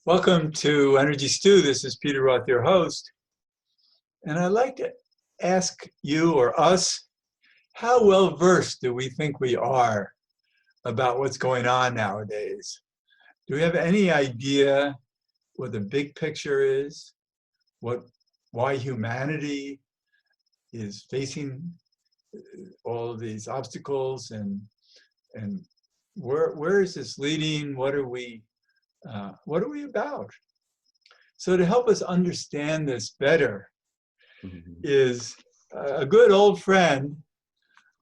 Welcome to Energy Stew. This is Peter Roth, your host. And I'd like to ask you or us, how well versed do we think we are about what's going on nowadays? Do we have any idea what the big picture is? Why humanity is facing all of these obstacles and where is this leading? What are we about? So to help us understand this better is a good old friend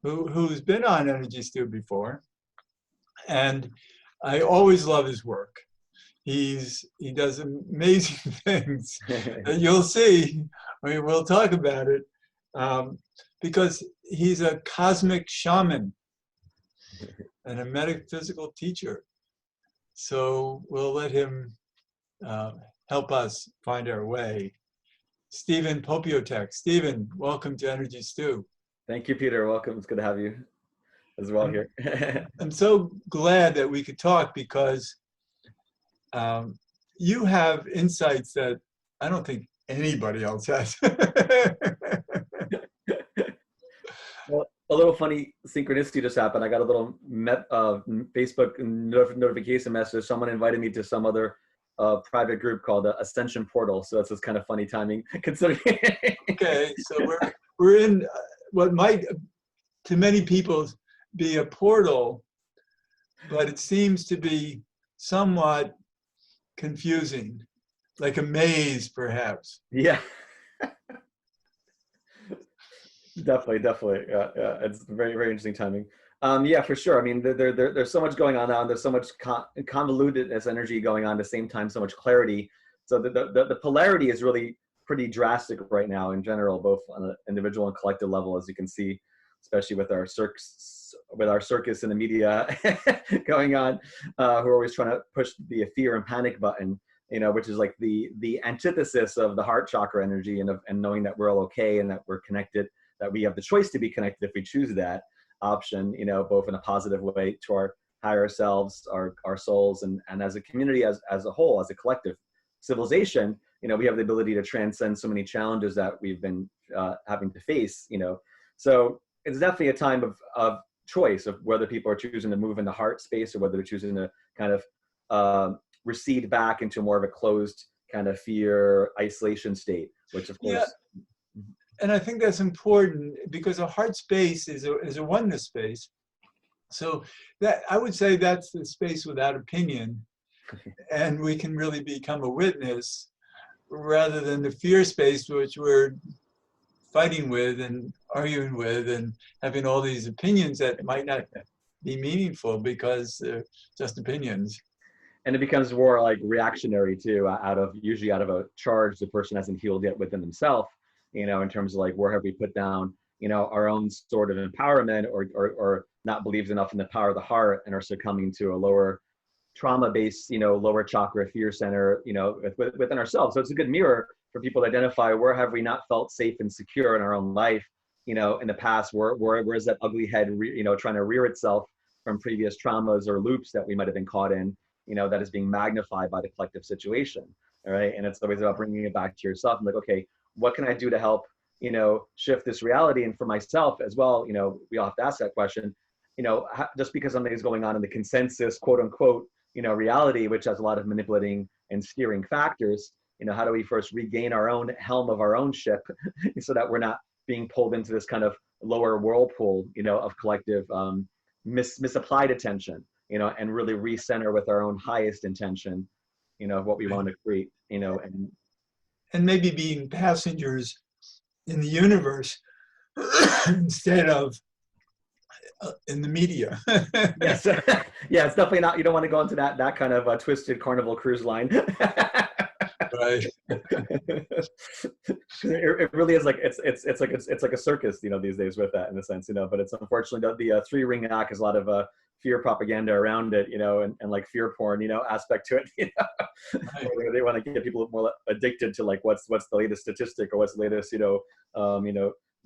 who's been on Energy Stew before, and I always love his work. He does amazing things that you'll see. I mean, we'll talk about it because he's a cosmic shaman and a metaphysical teacher. So we'll let him help us find our way. Stephen Popiotek. Stephen, welcome to Energy Stew. Thank you, Peter. Welcome. It's good to have you as well here. I'm so glad that we could talk because you have insights that I don't think anybody else has. Well, a little funny synchronicity just happened. I got a little Facebook notification message. Someone invited me to some other private group called Ascension Portal. So that's just kind of funny timing considering. Okay, so we're in what might, to many people, be a portal, but it seems to be somewhat confusing, like a maze, perhaps. Yeah. Definitely. Yeah. It's very, very interesting timing. Yeah, for sure. I mean, there's so much going on now, and there's so much convolutedness energy going on at the same time, so much clarity. So the polarity is really pretty drastic right now in general, both on an individual and collective level, as you can see, especially with our circus in the media going on, who are always trying to push the fear and panic button, which is like the antithesis of the heart chakra energy and knowing that we're all okay and that we're connected, that we have the choice to be connected if we choose that option, both in a positive way to our higher selves, our souls, and as a community, as a whole, as a collective civilization, we have the ability to transcend so many challenges that we've been having to face, So it's definitely a time of choice of whether people are choosing to move in the heart space or whether they're choosing to kind of recede back into more of a closed kind of fear, isolation state, which of course. Yeah. And I think that's important because a heart space is a oneness space. So that I would say that's the space without opinion, and we can really become a witness rather than the fear space, which we're fighting with and arguing with and having all these opinions that might not be meaningful because they're just opinions. And it becomes more like reactionary too, usually out of a charge the person hasn't healed yet within themselves. In terms of like, where have we put down, our own sort of empowerment or not believed enough in the power of the heart and are succumbing to a lower trauma-based, lower chakra fear center, within ourselves. So it's a good mirror for people to identify where have we not felt safe and secure in our own life, in the past, where is that ugly head, trying to rear itself from previous traumas or loops that we might have been caught in, that is being magnified by the collective situation. All right. And it's always about bringing it back to yourself and like, okay, what can I do to help, shift this reality? And for myself as well, we all have to ask that question, just because something is going on in the consensus, quote unquote, reality, which has a lot of manipulating and steering factors, how do we first regain our own helm of our own ship so that we're not being pulled into this kind of lower whirlpool, of collective misapplied attention, and really recenter with our own highest intention, of what we want to create, and maybe being passengers in the universe instead of in the media. Yes. Yeah, it's definitely not, you don't want to go into that kind of twisted Carnival cruise line. Right. It really is like it's like a circus, these days with that in a sense, but it's unfortunately the three-ring act has a lot of fear propaganda around it, and like fear porn, aspect to it, Right. where they want to get people more addicted to like what's the latest statistic or what's the latest,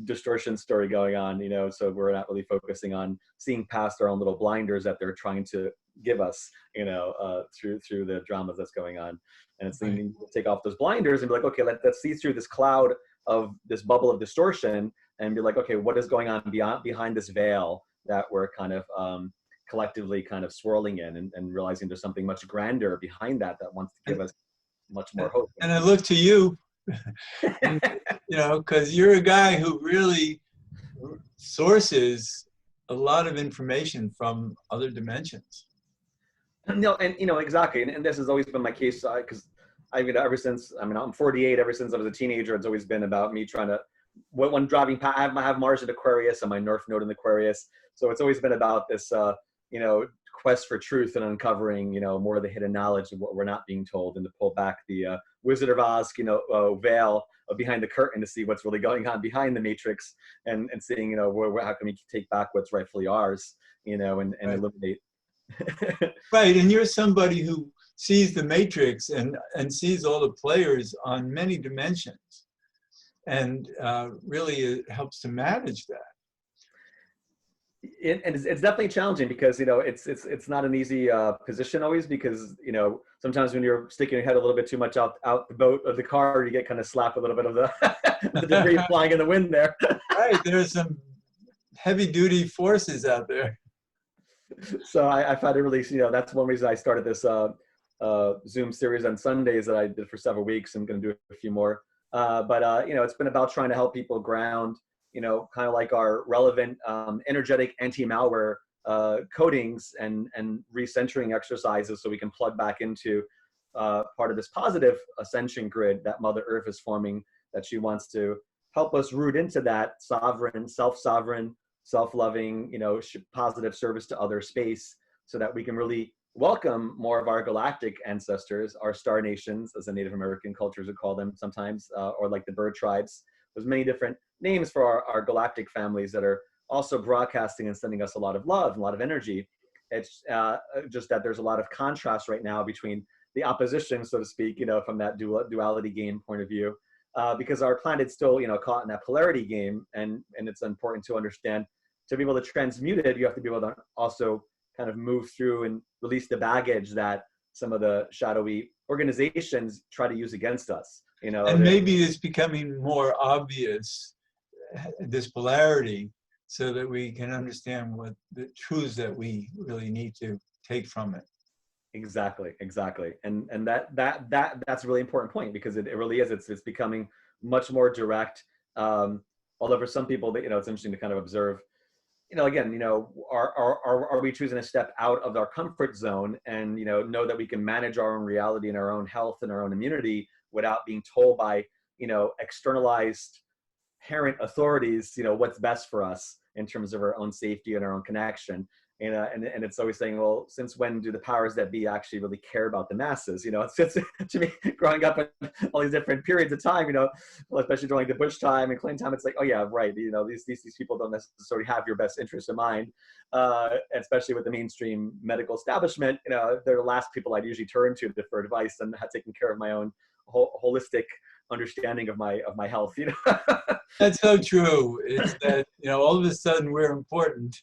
distortion story going on, so we're not really focusing on seeing past our own little blinders that they're trying to give us, through the dramas that's going on. And it's needing to take off those blinders and be like, okay, let's see through this cloud of this bubble of distortion and be like, okay, what is going on behind this veil that we're kind of collectively kind of swirling in, and realizing there's something much grander behind that wants to give us much more hope. And I look to you, because you're a guy who really sources a lot of information from other dimensions. No, and exactly, and this has always been my case, because ever since, I'm 48, ever since I was a teenager, it's always been about me trying to, when driving past, I have Mars in Aquarius and my North Node in Aquarius, so it's always been about this, quest for truth and uncovering, more of the hidden knowledge of what we're not being told, and to pull back the Wizard of Oz, veil of behind the curtain to see what's really going on behind the matrix, and seeing, how can we take back what's rightfully ours, and eliminate. Right, and you're somebody who sees the matrix and sees all the players on many dimensions, and really it helps to manage that. And it's definitely challenging, because it's not an easy position always, because sometimes when you're sticking your head a little bit too much out the boat of the car, you get kind of slapped a little bit of the debris flying in the wind there. Right, there's some heavy duty forces out there. So I found it really, that's one reason I started this Zoom series on Sundays that I did for several weeks. I'm going to do a few more. But it's been about trying to help people ground, kind of like our relevant energetic anti-malware codings and recentering exercises, so we can plug back into part of this positive ascension grid that Mother Earth is forming, that she wants to help us root into that sovereign, self-sovereign, self-loving, positive service to other space, so that we can really welcome more of our galactic ancestors, our star nations, as the Native American cultures would call them sometimes, or like the bird tribes. There's many different names for our galactic families that are also broadcasting and sending us a lot of love and a lot of energy. It's just that there's a lot of contrast right now between the opposition, so to speak, from that duality game point of view, because our planet's still, caught in that polarity game, and it's important to understand, to be able to transmute it, you have to be able to also kind of move through and release the baggage that some of the shadowy organizations try to use against us. And maybe it's becoming more obvious, this polarity, so that we can understand what the truths that we really need to take from it. Exactly. And that's a really important point, because it really is. It's becoming much more direct. Although for some people, it's interesting to kind of observe, again, are we choosing to step out of our comfort zone and, know that we can manage our own reality and our own health and our own immunity without being told by, externalized parent authorities, what's best for us in terms of our own safety and our own connection. And it's always saying, well, since when do the powers that be actually really care about the masses? It's just, to me, growing up in all these different periods of time, especially during the Bush time and Clinton time, it's like, oh yeah, right. These people don't necessarily have your best interests in mind, especially with the mainstream medical establishment. They're the last people I'd usually turn to for advice, and taking care of my own holistic understanding of my health. That's so true. It's that, all of a sudden we're important.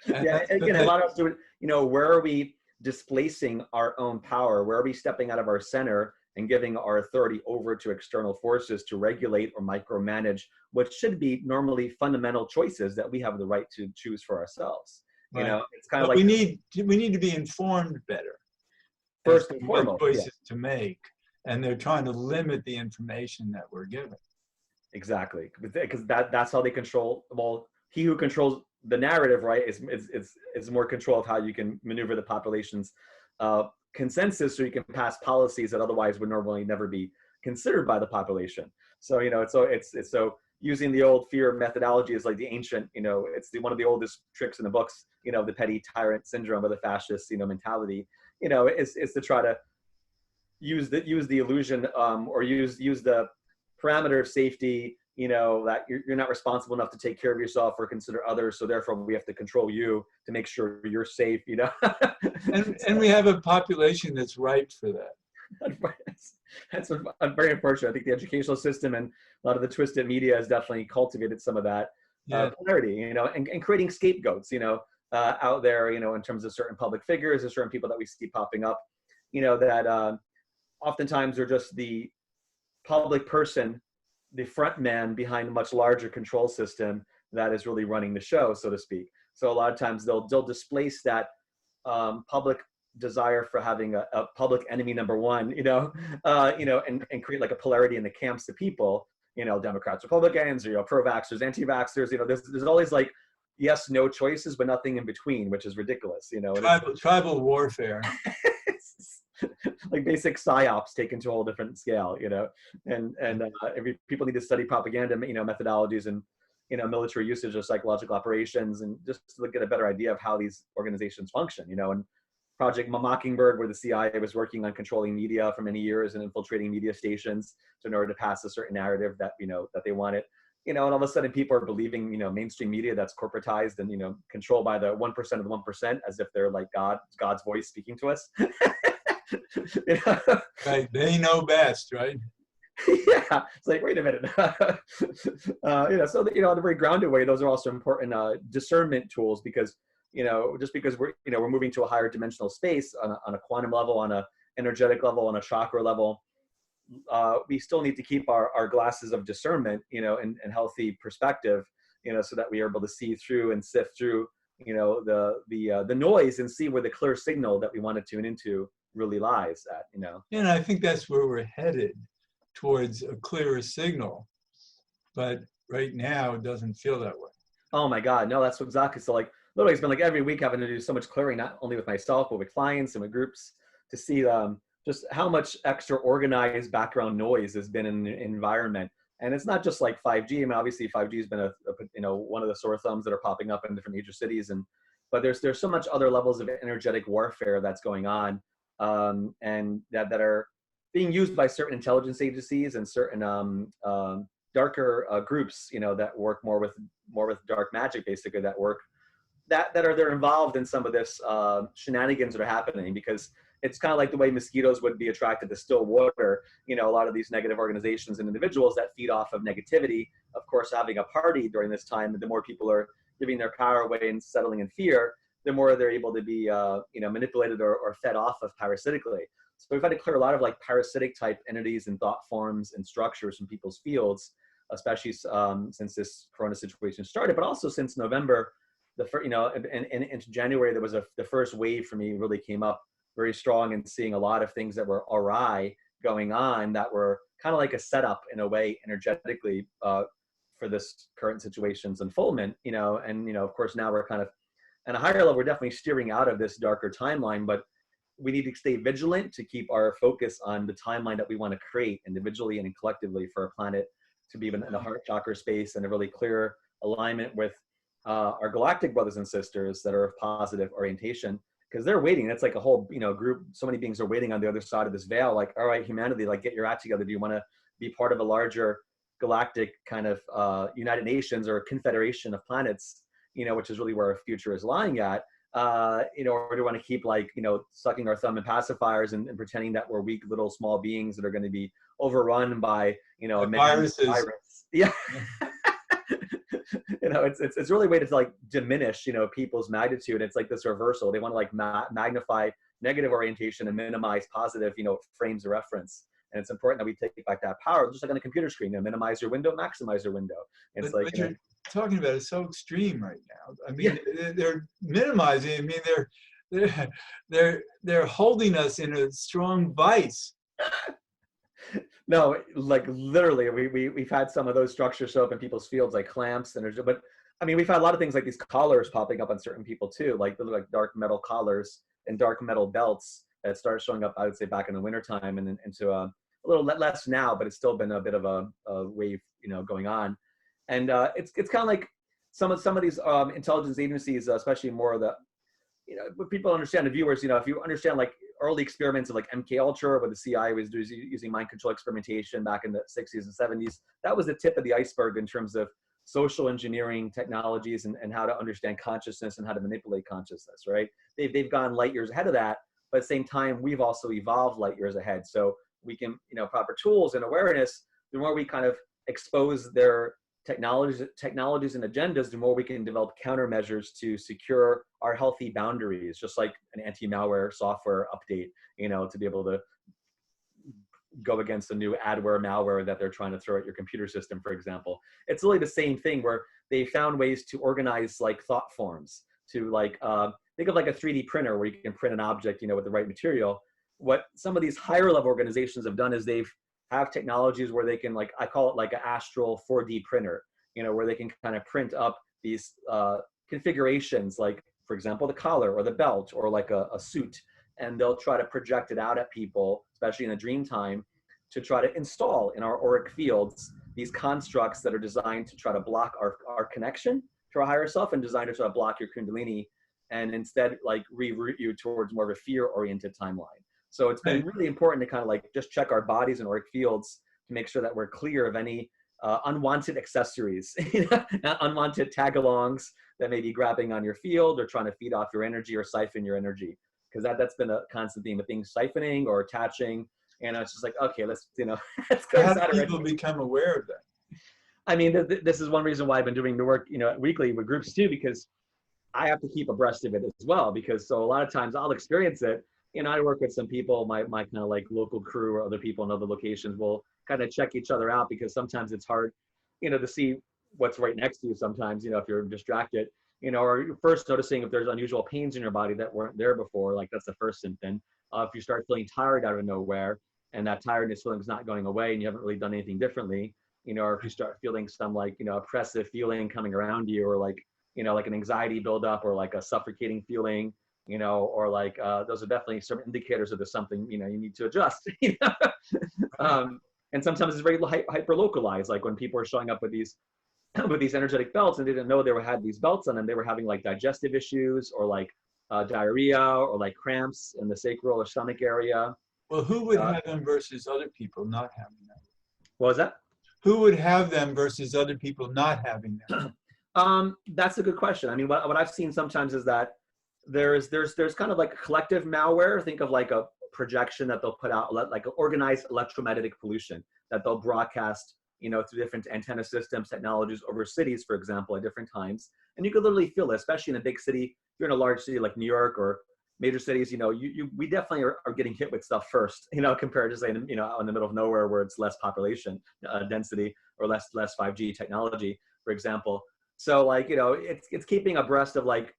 Yeah, again, a lot of us do it. Where are we displacing our own power? Where are we stepping out of our center and giving our authority over to external forces to regulate or micromanage what should be normally fundamental choices that we have the right to choose for ourselves? Right. It's kind of but like we need to be informed better. First and foremost, what choices to make, and they're trying to limit the information that we're given. Exactly, because that's how they control. Well, he who controls the narrative, right, is more control of how you can maneuver the population's consensus, so you can pass policies that otherwise would normally never be considered by the population. So it's so using the old fear methodology is like the ancient, it's one of the oldest tricks in the books, the petty tyrant syndrome, or the fascist mentality, is to try to use the illusion, or use the parameter of safety, that you're not responsible enough to take care of yourself or consider others, so therefore we have to control you to make sure you're safe. And we have a population that's ripe for that. That's very unfortunate. I think the educational system and a lot of the twisted media has definitely cultivated some of that polarity, and creating scapegoats, out there, you know, in terms of certain public figures or certain people that we see popping up, you know, that oftentimes are just the public person, the front man behind a much larger control system that is really running the show, so to speak. So a lot of times they'll displace that public desire for having a public enemy number one, you know, and create like a polarity in the camps of people, you know, Democrats, Republicans, or, you know, pro-vaxxers, anti-vaxxers, you know, there's always like yes, no choices, but nothing in between, which is ridiculous, you know. Tribal warfare. Like basic psyops taken to a whole different scale, you know, and people need to study propaganda, you know, methodologies and, you know, military usage of psychological operations, and just to get a better idea of how these organizations function, you know. And Project Mockingbird, where the CIA was working on controlling media for many years and infiltrating media stations in order to pass a certain narrative that, you know, that they wanted, you know, and all of a sudden people are believing, you know, mainstream media that's corporatized and, you know, controlled by the 1% of the 1%, as if they're like God's voice speaking to us. You know? Right, they know best, right? Yeah, it's like, wait a minute. You know, so, you know, in a very grounded way, those are also important discernment tools, because, you know, just because we're, you know, we're moving to a higher dimensional space on a quantum level, on a energetic level, on a chakra level, we still need to keep our glasses of discernment, you know, and healthy perspective, you know, so that we are able to see through and sift through, you know, the noise, and see where the clear signal that we want to tune into really lies at, you know. And I think that's where we're headed, towards a clearer signal. But right now, it doesn't feel that way. Oh my God, no, that's exactly. So like, literally, it's been like every week having to do so much clearing, not only with myself, but with clients and with groups, to see just how much extra organized background noise has been in the environment. And it's not just like 5G. I mean, obviously 5G has been you know, one of the sore thumbs that are popping up in different major cities. But there's so much other levels of energetic warfare that's going on, and that are being used by certain intelligence agencies and certain darker groups, you know, that work more with dark magic, basically, that are involved in some of this shenanigans that are happening, because it's kind of like the way mosquitoes would be attracted to still water. You know, a lot of these negative organizations and individuals that feed off of negativity, of course, having a party during this time, the more people are giving their power away and settling in fear, the more they're able to be, you know, manipulated or fed off of parasitically. So we've had to clear a lot of like parasitic type entities and thought forms and structures from people's fields, especially since this corona situation started, but also since November, you know, and into January, there was the first wave for me really came up very strong, and seeing a lot of things that were awry going on, that were kind of like a setup in a way energetically for this current situation's unfoldment, you know. And, you know, of course, now we're kind of at a higher level, we're definitely steering out of this darker timeline, but we need to stay vigilant to keep our focus on the timeline that we want to create individually and collectively for our planet to be in the heart chakra space, and a really clear alignment with our galactic brothers and sisters that are of positive orientation, because they're waiting. That's like a whole, you know, group. So many beings are waiting on the other side of this veil. Like, all right, humanity, like, get your act together. Do you want to be part of a larger galactic kind of United Nations or a confederation of planets, you know, which is really where our future is lying at, you know, or do we want to keep, like, you know, sucking our thumb in pacifiers and pretending that we're weak little small beings that are going to be overrun by, you know, viruses. Virus. Yeah. You know, it's really a way to like diminish, you know, people's magnitude. It's like this reversal. They want to like magnify negative orientation and minimize positive, you know, frames of reference. And it's important that we take back that power, just like on a computer screen. You know, minimize your window, maximize your window. It's but like, what you're talking about is so extreme right now. I mean, they're minimizing. I mean, they're holding us in a strong vice. No, like literally, we've had some of those structures show up in people's fields, like clamps, but I mean, we've had a lot of things like these collars popping up on certain people too, like they look like dark metal collars and dark metal belts that started showing up, I would say, back in the wintertime, and then into a little less now, but it's still been a bit of a wave, you know, going on. And it's kind of like some of these intelligence agencies, especially more of the, you know, but people understand, the viewers, you know, if you understand like early experiments of like MK Ultra, where the CIA was using mind control experimentation back in the 60s and 70s, that was the tip of the iceberg in terms of social engineering technologies and how to understand consciousness and how to manipulate consciousness, right? They've gone light years ahead of that, but at the same time, we've also evolved light years ahead. So we can, you know, proper tools and awareness, the more we kind of expose their technologies and agendas, the more we can develop countermeasures to secure our healthy boundaries, just like an anti-malware software update, to be able to go against a new adware malware that they're trying to throw at your computer system, for example. It's really the same thing, where they found ways to organize like thought forms, to like think of like a 3D printer where you can print an object, with the right material. What some of these higher level organizations have done is they've have technologies where they can, like, I call it like an astral 4D printer, where they can kind of print up these configurations, like, for example, the collar or the belt or like a suit, and they'll try to project it out at people, especially in the dream time, to try to install in our auric fields these constructs that are designed to try to block our connection to our higher self, and designed to try to block your kundalini, and instead like reroute you towards more of a fear-oriented timeline. So it's been really important to kind of like just check our bodies and auric fields to make sure that we're clear of any unwanted accessories, unwanted tag-alongs that may be grabbing on your field or trying to feed off your energy or siphon your energy. Because that's been a constant theme of things siphoning or attaching. And it's just like, okay, let's, let's go. How do people become aware of that? I mean, this is one reason why I've been doing the work, weekly with groups too, because I have to keep abreast of it as well. Because so a lot of times I'll experience it. I work with some people, my kind of like local crew or other people in other locations will kind of check each other out, because sometimes it's hard, to see what's right next to you sometimes, if you're distracted, or you're first noticing if there's unusual pains in your body that weren't there before, like that's the first symptom. If you start feeling tired out of nowhere and that tiredness feeling is not going away and you haven't really done anything differently, or if you start feeling some like, oppressive feeling coming around you, or like, like an anxiety buildup or like a suffocating feeling, or like those are definitely some indicators that there's something, you need to adjust. And sometimes it's very hyper localized, like when people are showing up with these with these energetic belts and they didn't know had these belts on them, they were having like digestive issues or like diarrhea or like cramps in the sacral or stomach area. Well, who would have them versus other people not having them? What was that? Who would have them versus other people not having them? That's a good question. I mean, what I've seen sometimes is that there's kind of like collective malware. Think of like a projection that they'll put out, like an organized electromagnetic pollution that they'll broadcast, through different antenna systems, technologies over cities, for example, at different times. And you could literally feel it, especially in a big city. If you're in a large city like New York or major cities, we definitely are getting hit with stuff first, compared to say, out in the middle of nowhere where it's less population density or less 5G technology, for example. So like, it's keeping abreast of like,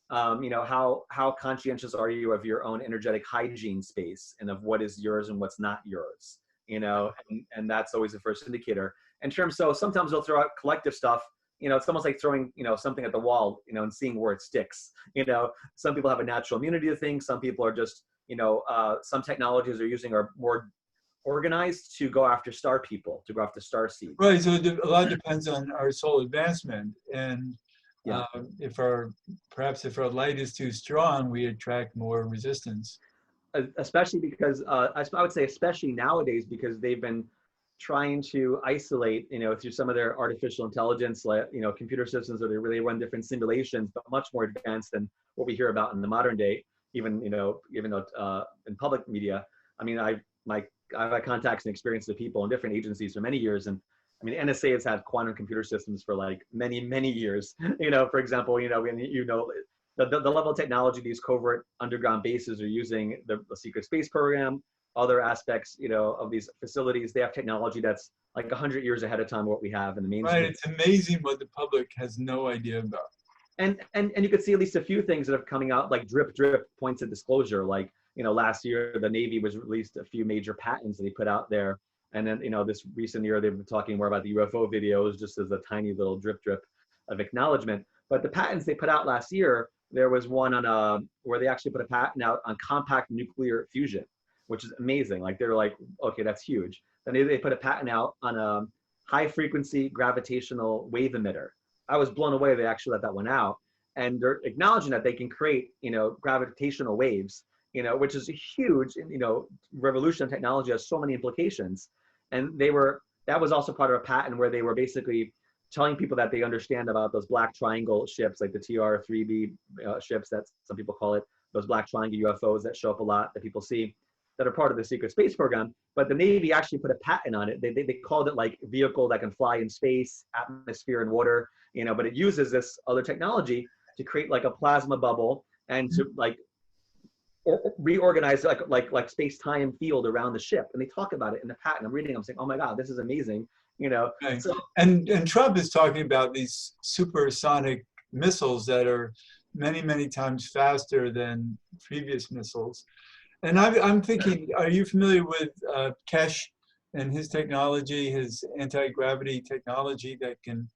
how conscientious are you of your own energetic hygiene space and of what is yours and what's not yours, and that's always the first indicator. In terms, so sometimes they'll throw out collective stuff, it's almost like throwing, something at the wall, and seeing where it sticks. Some people have a natural immunity to things. Some people are just, some technologies they're using are more organized to go after star people, to go after star seeds. Right, so a lot depends on our soul advancement. And yeah. If our light is too strong, we attract more resistance. Especially because, I would say especially nowadays, because they've been trying to isolate, through some of their artificial intelligence, computer systems where they really run different simulations, but much more advanced than what we hear about in the modern day, even though in public media. I mean, I've had contacts and experience with people in different agencies for many years, and I mean, NSA has had quantum computer systems for like many, many years. For example, the level of technology these covert underground bases are using, the secret space program, other aspects, of these facilities, they have technology that's like 100 years ahead of time what we have in the mainstream. Right, it's amazing what the public has no idea about. And you could see at least a few things that are coming out, like drip points of disclosure. Like, last year the Navy was released a few major patents that they put out there. And then, this recent year, they've been talking more about the UFO videos, just as a tiny little drip of acknowledgement. But the patents they put out last year, there was one on where they actually put a patent out on compact nuclear fusion, which is amazing. Like, they're like, okay, that's huge. Then they put a patent out on a high frequency gravitational wave emitter. I was blown away they actually let that one out. And they're acknowledging that they can create, gravitational waves, which is a huge, revolution of technology, has so many implications. And that was also part of a patent where they were basically telling people that they understand about those black triangle ships, like the TR-3B ships that some people call it, those black triangle UFOs that show up a lot that people see. that are part of the secret space program. But the Navy actually put a patent on it. They called it like vehicle that can fly in space, atmosphere, and water. But it uses this other technology to create like a plasma bubble and to like reorganize like space-time field around the ship. And they talk about it in the patent. I'm reading, I'm saying, oh my God, this is amazing. Right. So And Trump is talking about these supersonic missiles that are many, many times faster than previous missiles. And I'm thinking, are you familiar with Kesh and his technology, his anti-gravity technology that can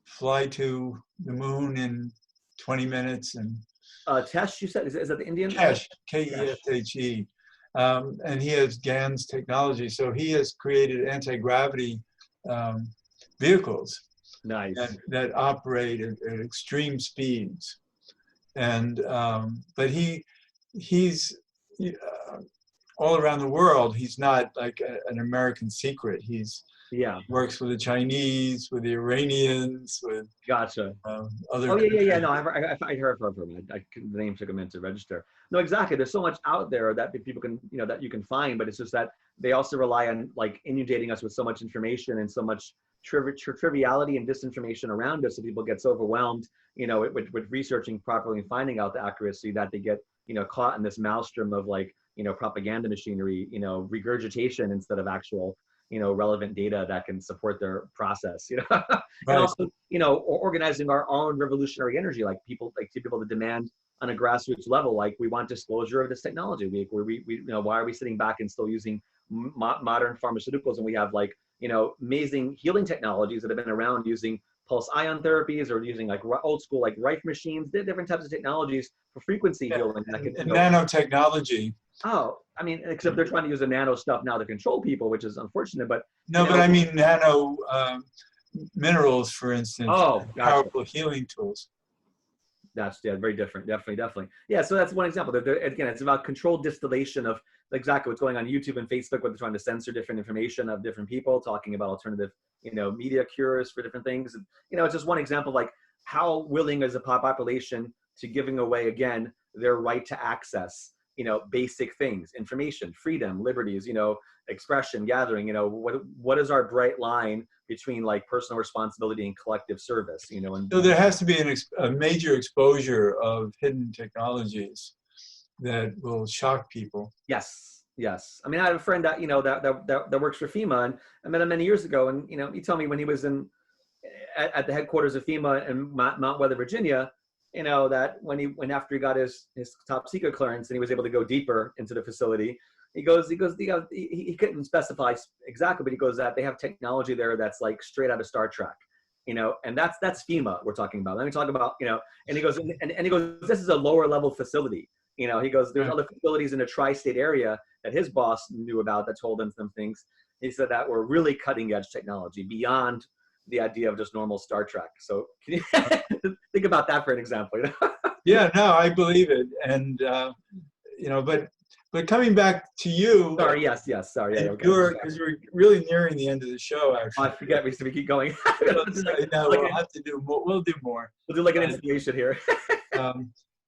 fly to the moon in 20 minutes? And Tesh, you said, is that the Indian? Kesh, Keshe. And he has GAN's technology. So he has created anti-gravity vehicles Nice. that operate at extreme speeds. And but he's all around the world. He's not like an American secret. He works with the Chinese, with the Iranians, with Gotcha. other. Oh yeah. No, I heard from him. The name took a minute to register. No, exactly. There's so much out there that people can, that you can find, but it's just that they also rely on like inundating us with so much information and so much triviality and disinformation around us, so people get so overwhelmed, with researching properly and finding out the accuracy, that they get, caught in this maelstrom of like, propaganda machinery, regurgitation instead of actual, relevant data that can support their process, Right. And also, organizing our own revolutionary energy, like people, like to be able to demand on a grassroots level, like we want disclosure of this technology. Why are we sitting back and still using modern pharmaceuticals, and we have like, amazing healing technologies that have been around, using pulse ion therapies or using like old school like Rife machines, different types of technologies for frequency healing. And nanotechnology. Oh, I mean, except they're trying to use the nano stuff now to control people, which is unfortunate. But no, but I mean nano minerals, for instance. Oh, gotcha. Powerful healing tools. That's very different. Definitely. Yeah. So that's one example. Again, it's about controlled distillation of exactly what's going on YouTube and Facebook, where they're trying to censor different information of different people talking about alternative, media cures for different things. And, it's just one example of like how willing is a population to giving away, again, their right to access, basic things, information, freedom, liberties, expression, gathering, what is our bright line between like personal responsibility and collective service, and so there has to be a major exposure of hidden technologies that will shock people. Yes. I mean, I have a friend that, that works for FEMA, and I met him many years ago, and, he told me when he was at the headquarters of FEMA in Mount Weather, Virginia, that when after he got his top secret clearance and he was able to go deeper into the facility, he couldn't specify exactly, but he goes that they have technology there that's like straight out of Star Trek, and that's FEMA we're talking about. Let me talk about, and he goes, and he goes, this is a lower level facility. He goes, there's other facilities in the tri-state area that his boss knew about that told him some things. He said that were really cutting edge technology beyond the idea of just normal Star Trek. So can you think about that for an example? Yeah, no, I believe it. And, but coming back to you. Sorry, yes. Sorry. Yeah, okay. Because we're really nearing the end of the show, actually. I forget, we keep going. We'll have to do more. We'll do more. We'll do like an installation here.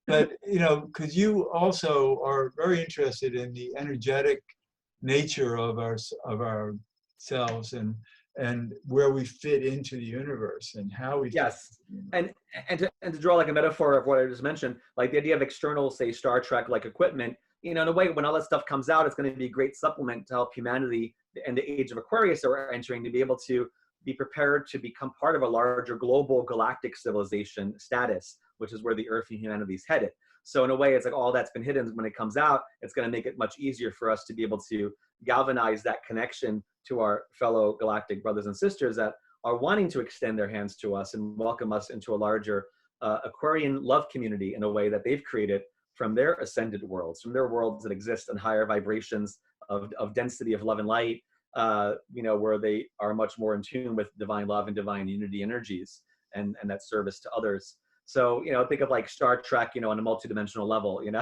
But, because you also are very interested in the energetic nature of ourselves and where we fit into the universe and how we yes fit. And to draw like a metaphor of what I just mentioned, like the idea of external, say, Star Trek like equipment, in a way, when all that stuff comes out, it's going to be a great supplement to help humanity and the age of Aquarius that we're entering to be able to be prepared to become part of a larger global galactic civilization status, which is where the Earth and humanity is headed. So in a way, it's like all that's been hidden, when it comes out, it's going to make it much easier for us to be able to galvanize that connection to our fellow galactic brothers and sisters that are wanting to extend their hands to us and welcome us into a larger Aquarian love community in a way that they've created from their ascended worlds, from their worlds that exist in higher vibrations of density of love and light, where they are much more in tune with divine love and divine unity energies and that service to others. So, think of like Star Trek, on a multidimensional level, and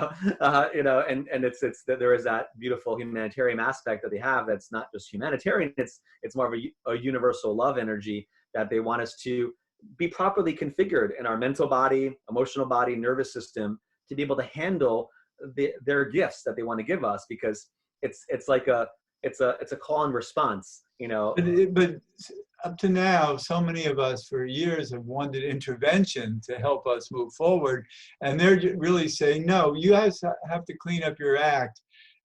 it's that there is that beautiful humanitarian aspect that they have. That's not just humanitarian. It's more of a universal love energy that they want us to be properly configured in our mental body, emotional body, nervous system to be able to handle their gifts that they want to give us. Because it's like it's a call and response, you know. But up to now, so many of us for years have wanted intervention to help us move forward. And they're really saying, no, you guys have to clean up your act,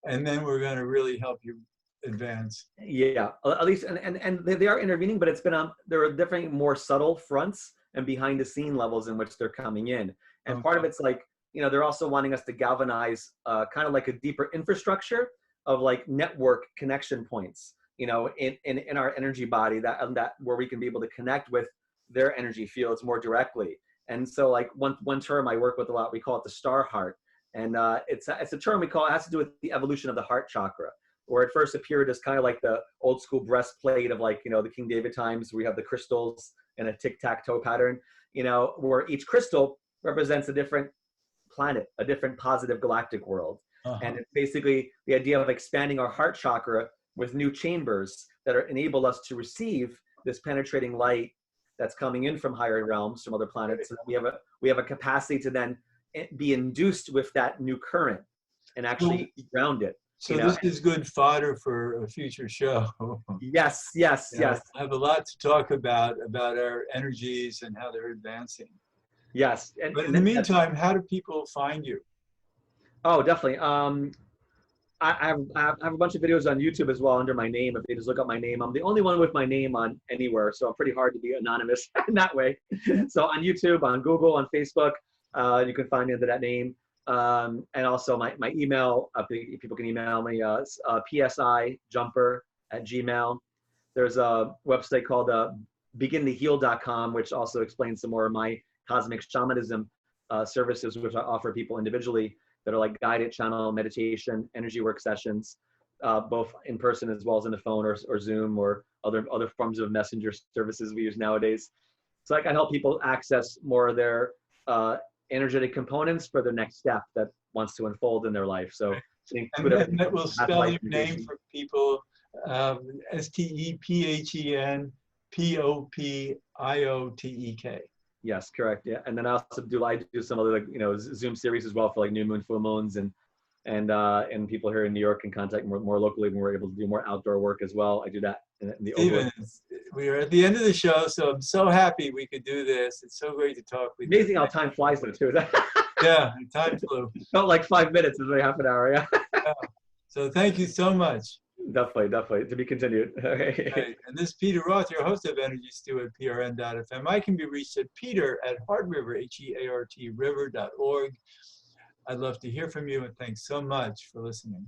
and then we're going to really help you advance. Yeah, at least, and they are intervening, but it's been there are different, more subtle fronts and behind the scene levels in which they're coming in. And part of it's like, you know, they're also wanting us to galvanize kind of like a deeper infrastructure of like network connection points, you know, in our energy body, that where we can be able to connect with their energy fields more directly. And so like one term I work with a lot, we call it the star heart. And it's a term it has to do with the evolution of the heart chakra, where it first appeared as kind of like the old school breastplate of like, you know, the King David times, where we have the crystals in a tic-tac-toe pattern, you know, where each crystal represents a different planet, a different positive galactic world. And it's basically the idea of expanding our heart chakra with new chambers that enable us to receive this penetrating light that's coming in from higher realms, from other planets. So we have a capacity to then be induced with that new current and actually ground it. So you know? This is good fodder for a future show. Yes. I have a lot to talk about our energies and how they're advancing. Yes. But in the meantime, how do people find you? Oh, definitely. I have a bunch of videos on YouTube as well under my name. If they just look up my name, I'm the only one with my name on anywhere, so I'm pretty hard to be anonymous in that way. So on YouTube, on Google, on Facebook, you can find me under that name. And also my email, people can email me, psijumper@gmail. There's a website called begintoheal.com, which also explains some more of my cosmic shamanism services, which I offer people individually, that are like guided channel meditation, energy work sessions, both in person as well as on the phone or Zoom or other forms of messenger services we use nowadays. So I can help people access more of their energetic components for their next step that wants to unfold in their life. So and that will spell your name for people, STEPHENPOPIOTEK. Yes, correct. Yeah, and then I do some other, like, you know, Zoom series as well for like new moon, full moons, and people here in New York can contact more locally when we're able to do more outdoor work as well. I do that in the Steven, we are at the end of the show, so I'm so happy we could do this. It's so great to talk with you. Amazing how time flies though too. Yeah, time flew. Felt like 5 minutes, it's like half an hour. Yeah. So thank you so much. Definitely. To be continued. Right. And this is Peter Roth, your host of Energy Stew at prn.fm. I can be reached at peter@heartriver, HEART river.org. I'd love to hear from you, and thanks so much for listening.